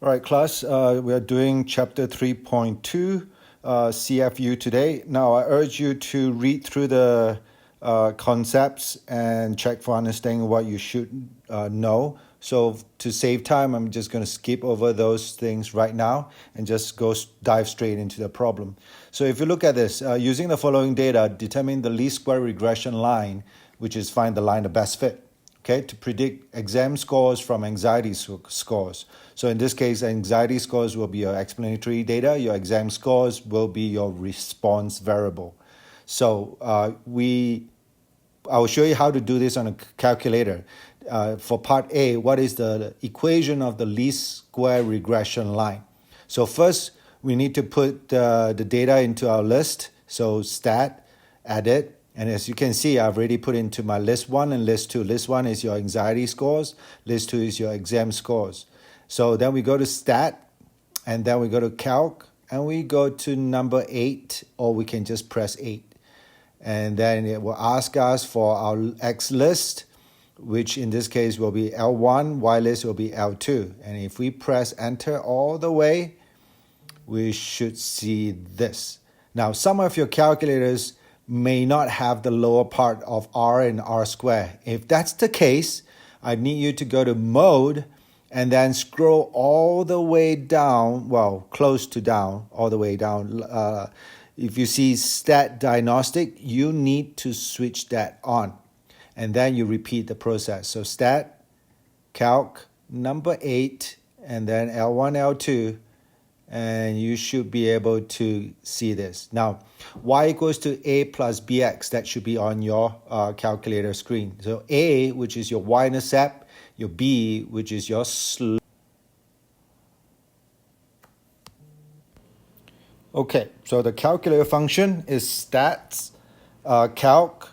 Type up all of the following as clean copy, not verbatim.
All right, class, we are doing chapter 3.2, CFU today. Now, I urge you to read through the concepts and check for understanding what you should know. So to save time, I'm just going to skip over those things right now and just dive straight into the problem. So if you look at this, using the following data, determine the least square regression line, which is find the line of best fit. Okay, to predict exam scores from anxiety scores. So in this case, anxiety scores will be your explanatory data. Your exam scores will be your response variable. So I will show you how to do this on a calculator. For part A, what is the equation of the least square regression line? So first, we need to put the data into our list. So stat, edit. And as you can see, I've already put into my list 1 and list 2. List 1 is your anxiety scores. List 2 is your exam scores. So then we go to stat, and then we go to calc, and we go to number 8, or we can just press 8. And then it will ask us for our X list, which in this case will be L1, Y list will be L2. And if we press enter all the way, we should see this. Now, some of your calculators may not have the lower part of R and R square. If that's the case, I need you to go to mode and then scroll all the way down, well, close to down, all the way down. If you see stat diagnostic, you need to switch that on. And then you repeat the process. So stat, calc, number 8, and then L1, L2, and you should be able to see this. Now, y equals to a plus bx, that should be on your calculator screen. So a, which is your y-intercept, your b, which is your slope. Okay, so the calculator function is stats, calc,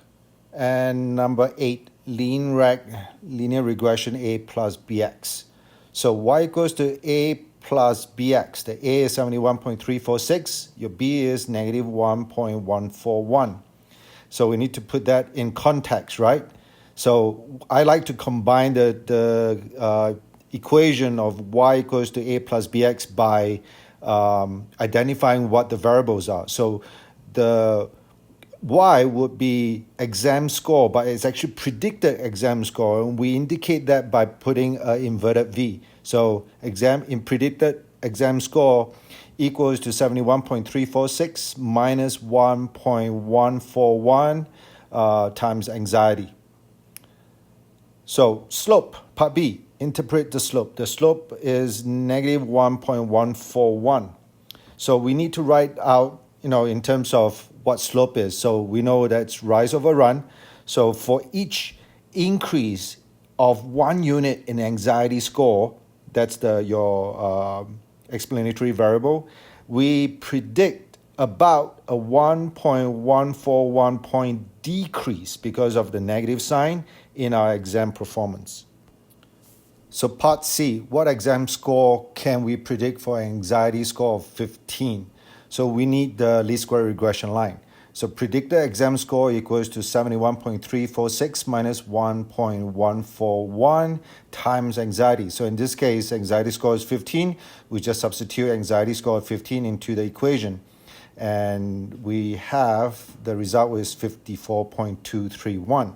and number 8, linear regression a plus bx. So y equals to a plus bx. The a is 71.346. Your b is negative 1.141. So we need to put that in context, right? So I like to combine the equation of y equals to a plus bx by identifying what the variables are. So the y would be exam score, but it's actually predicted exam score, and we indicate that by putting an inverted v. So predicted exam score equals to 71.346 minus 1.141 times anxiety. So slope, part B, interpret the slope. The slope is negative 1.141. So we need to write out, in terms of what slope is. So we know that's rise over run. So for each increase of 1 unit in anxiety score, that's your explanatory variable, we predict about a 1.141 point decrease because of the negative sign in our exam performance. So part C, what exam score can we predict for anxiety score of 15? So we need the least square regression line. So predicted exam score equals to 71.346 minus 1.141 times anxiety. So in this case, anxiety score is 15. We just substitute anxiety score of 15 into the equation. And we have the result is 54.231.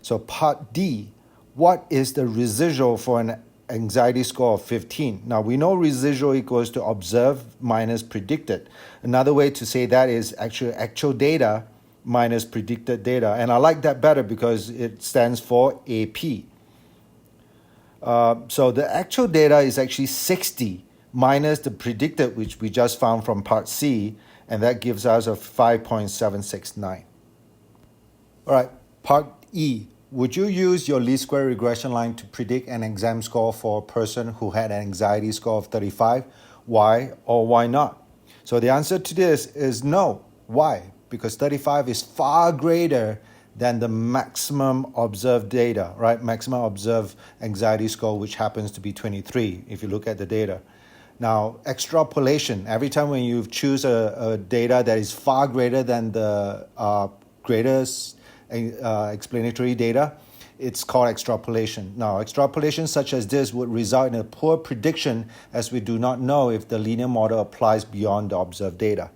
So part D, what is the residual for an anxiety score of 15? Now, we know residual equals to observed minus predicted. Another way to say that is actual data minus predicted data. And I like that better because it stands for AP. So the actual data is actually 60 minus the predicted, which we just found from part C, and that gives us a 5.769. All right, part E. Would you use your least square regression line to predict an exam score for a person who had an anxiety score of 35? Why or why not? So the answer to this is no. Why? Because 35 is far greater than the maximum observed data, right? Maximum observed anxiety score, which happens to be 23 if you look at the data. Now, extrapolation, every time when you choose a data that is far greater than the greatest explanatory data, it's called extrapolation. Now, extrapolation such as this would result in a poor prediction, as we do not know if the linear model applies beyond the observed data.